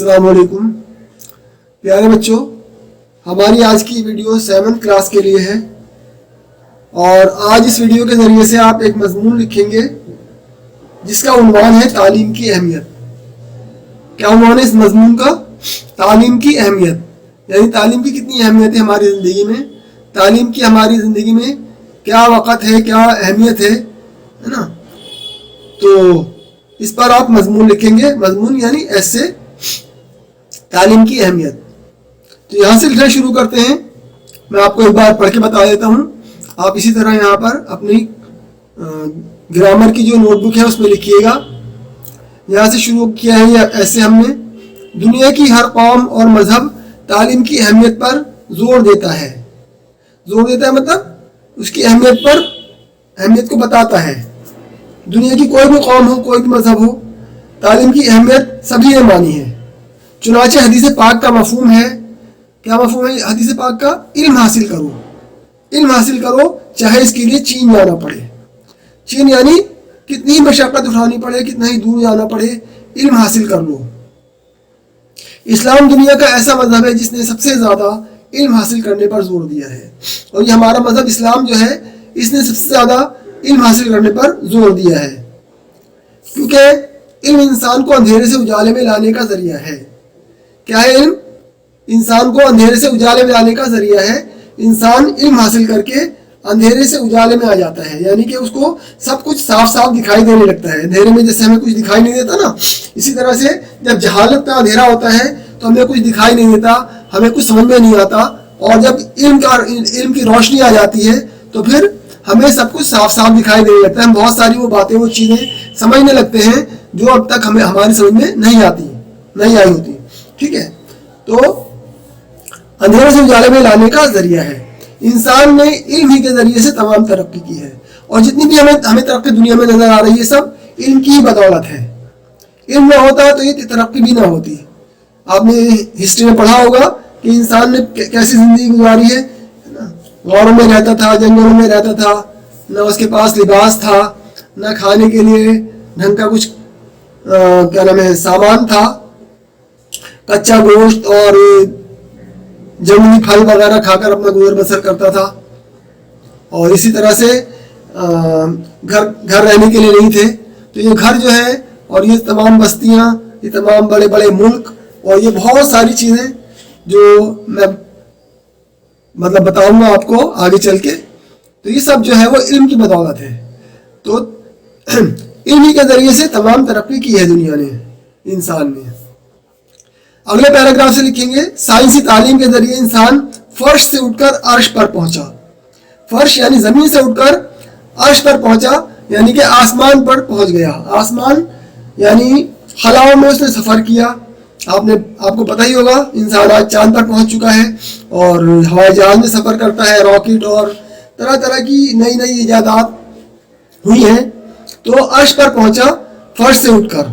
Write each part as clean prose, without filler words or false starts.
السلام علیکم پیارے بچوں، ہماری آج کی ویڈیو 7th کلاس کے لیے ہے اور آج اس ویڈیو کے ذریعے سے آپ ایک مضمون لکھیں گے جس کا عنوان ہے تعلیم کی اہمیت۔ کیا عنوان ہے اس مضمون کا؟ تعلیم کی اہمیت، یعنی تعلیم کی کتنی اہمیت ہے ہماری زندگی میں، تعلیم کی ہماری زندگی میں کیا وقت ہے، کیا اہمیت ہے نا۔ تو اس پر آپ مضمون لکھیں گے، مضمون یعنی ایسے تعلیم کی اہمیت۔ تو یہاں سے لکھنا شروع کرتے ہیں۔ میں آپ کو ایک بار پڑھ کے بتا دیتا ہوں، آپ اسی طرح یہاں پر اپنی گرامر کی جو نوٹ بک ہے اس میں لکھیے گا۔ یہاں سے شروع کیا ہے ایسے ہم نے: دنیا کی ہر قوم اور مذہب تعلیم کی اہمیت پر زور دیتا ہے۔ زور دیتا ہے مطلب اس کی اہمیت کو بتاتا ہے۔ دنیا کی کوئی بھی قوم ہو، کوئی بھی مذہب ہو، تعلیم کی اہمیت سبھی نے مانی ہے۔ چنانچہ حدیث پاک کا مفہوم ہے، کیا مفہوم ہے حدیث پاک کا؟ علم حاصل کرو، علم حاصل کرو، چاہے اس کے لیے چین جانا پڑے۔ چین یعنی کتنی مشقت اٹھانی پڑے، کتنا ہی دور جانا پڑے، علم حاصل کر لو۔ اسلام دنیا کا ایسا مذہب ہے جس نے سب سے زیادہ علم حاصل کرنے پر زور دیا ہے، اور یہ ہمارا مذہب اسلام جو ہے اس نے سب سے زیادہ علم حاصل کرنے پر زور دیا ہے، کیونکہ علم انسان کو اندھیرے سے اجالے میں لانے کا ذریعہ ہے۔ کیا ہے علم؟ انسان کو اندھیرے سے اجالے میں لانے کا ذریعہ ہے۔ انسان علم حاصل کر کے اندھیرے سے اجالے میں آ جاتا ہے، یعنی کہ اس کو سب کچھ صاف صاف دکھائی دینے لگتا ہے۔ اندھیرے میں جیسے ہمیں کچھ دکھائی نہیں دیتا نا، اسی طرح سے جب جہالت کا اندھیرا ہوتا ہے تو ہمیں کچھ دکھائی نہیں دیتا، ہمیں کچھ سمجھ میں نہیں آتا، اور جب علم کی روشنی آ جاتی ہے تو پھر ہمیں سب کچھ صاف صاف دکھائی دینے لگتا ہے۔ ہم بہت ساری وہ باتیں، وہ چیزیں سمجھنے لگتے ہیں جو اب تک ہماری سمجھ میں نہیں آئی ہوتی۔ ٹھیک ہے، تو اندھیرے سے اجالے میں لانے کا ذریعہ ہے۔ انسان نے علم ہی کے ذریعے سے تمام ترقی کی ہے، اور جتنی بھی ہمیں ترقی دنیا میں نظر آ رہی ہے سب علم کی ہی بدولت ہے۔ علم نہ ہوتا تو یہ ترقی بھی نہ ہوتی۔ آپ نے ہسٹری میں پڑھا ہوگا کہ انسان نے کیسی زندگی گزاری ہے، غاروں میں رہتا تھا، جنگلوں میں رہتا تھا، نہ اس کے پاس لباس تھا، نہ کھانے کے لیے ڈھنگ کا کچھ سامان تھا، کچا گوشت اور جنگلی پھل وغیرہ کھا کر اپنا گزر بسر کرتا تھا، اور اسی طرح سے گھر رہنے کے لیے نہیں تھے۔ تو یہ گھر جو ہے اور یہ تمام بستیاں، یہ تمام بڑے بڑے ملک، اور یہ بہت ساری چیزیں جو میں بتاؤں گا آپ کو آگے چل کے، تو یہ سب جو ہے وہ علم کی بدولت ہے۔ تو علم ہی کے ذریعے سے تمام ترقی کی ہے دنیا نے، انسان نے۔ اگلے پیراگراف سے لکھیں گے: سائنسی تعلیم کے ذریعے انسان فرش سے اٹھ کر عرش پر پہنچا۔ فرش یعنی زمین سے اٹھ کر عرش پر پہنچا، یعنی کہ آسمان پر پہنچ گیا۔ آسمان یعنی خلاؤں میں اس نے سفر کیا۔ آپ کو پتہ ہی ہوگا انسان آج چاند پر پہنچ چکا ہے، اور ہوائی جہاز میں سفر کرتا ہے، راکٹ اور طرح طرح کی نئی نئی ایجادات ہوئی ہیں۔ تو عرش پر پہنچا فرش سے اٹھ کر۔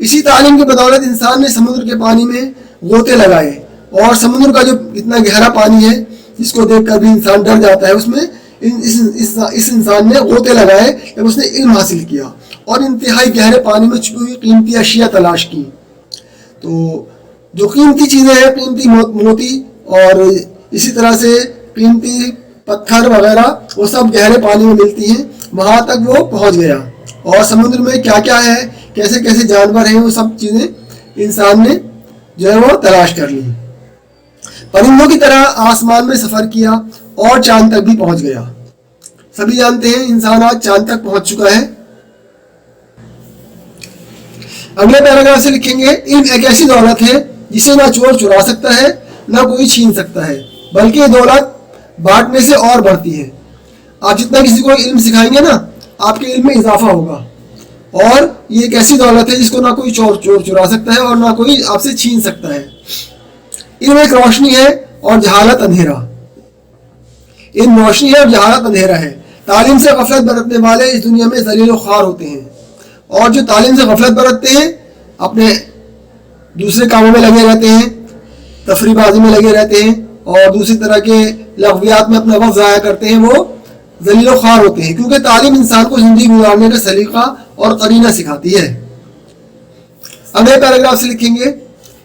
اسی تعلیم کی بدولت انسان نے سمندر کے پانی میں غوطے لگائے، اور سمندر کا جو اتنا گہرا پانی ہے جس کو دیکھ کر بھی انسان ڈر جاتا ہے، اس میں اس انسان نے غوطے لگائے جب اس نے علم حاصل کیا، اور انتہائی گہرے پانی میں چھپی ہوئی قیمتی اشیاء تلاش کی۔ تو جو قیمتی چیزیں ہیں، قیمتی موتی اور اسی طرح سے قیمتی پتھر وغیرہ، وہ سب گہرے پانی میں ملتی ہیں، وہاں تک وہ پہنچ گیا۔ اور سمندر میں کیا کیا ہے، کیسے کیسے جانور ہیں، وہ سب چیزیں انسان نے جو ہے وہ تلاش کر لی۔ پرندوں کی طرح آسمان میں سفر کیا اور چاند تک بھی پہنچ گیا۔ سبھی جانتے ہیں انسان آج چاند تک پہنچ چکا ہے۔ اگلے پیراگراف سے لکھیں گے: علم ایک ایسی دولت ہے جسے نہ چور چرا سکتا ہے، نہ کوئی چھین سکتا ہے، بلکہ یہ دولت بانٹنے سے اور بڑھتی ہے۔ آپ جتنا کسی کو علم سکھائیں گے نا، آپ کے علم میں اضافہ ہوگا، اور یہ ایک ایسی دولت ہے جس کو نہ کوئی چور چرا سکتا ہے اور نہ کوئی آپ سے چھین سکتا ہے۔ علم ایک روشنی ہے اور جہالت اندھیرا۔ علم روشنی ہے اور جہالت اندھیرا ہے۔ تعلیم سے غفلت برتنے والے اس دنیا میں ذلیل و خوار ہوتے ہیں، اور جو تعلیم سے غفلت برتتے ہیں، اپنے دوسرے کاموں میں لگے رہتے ہیں، تفریح بازی میں لگے رہتے ہیں، اور دوسری طرح کے لغویات میں اپنا وقت ضائع کرتے ہیں، وہ ذلیل و خوار ہوتے ہیں، کیونکہ تعلیم انسان کو زندگی گزارنے کا سلیقہ اور قرینہ سکھاتی ہے۔ اگلے پیراگراف سے لکھیں گے: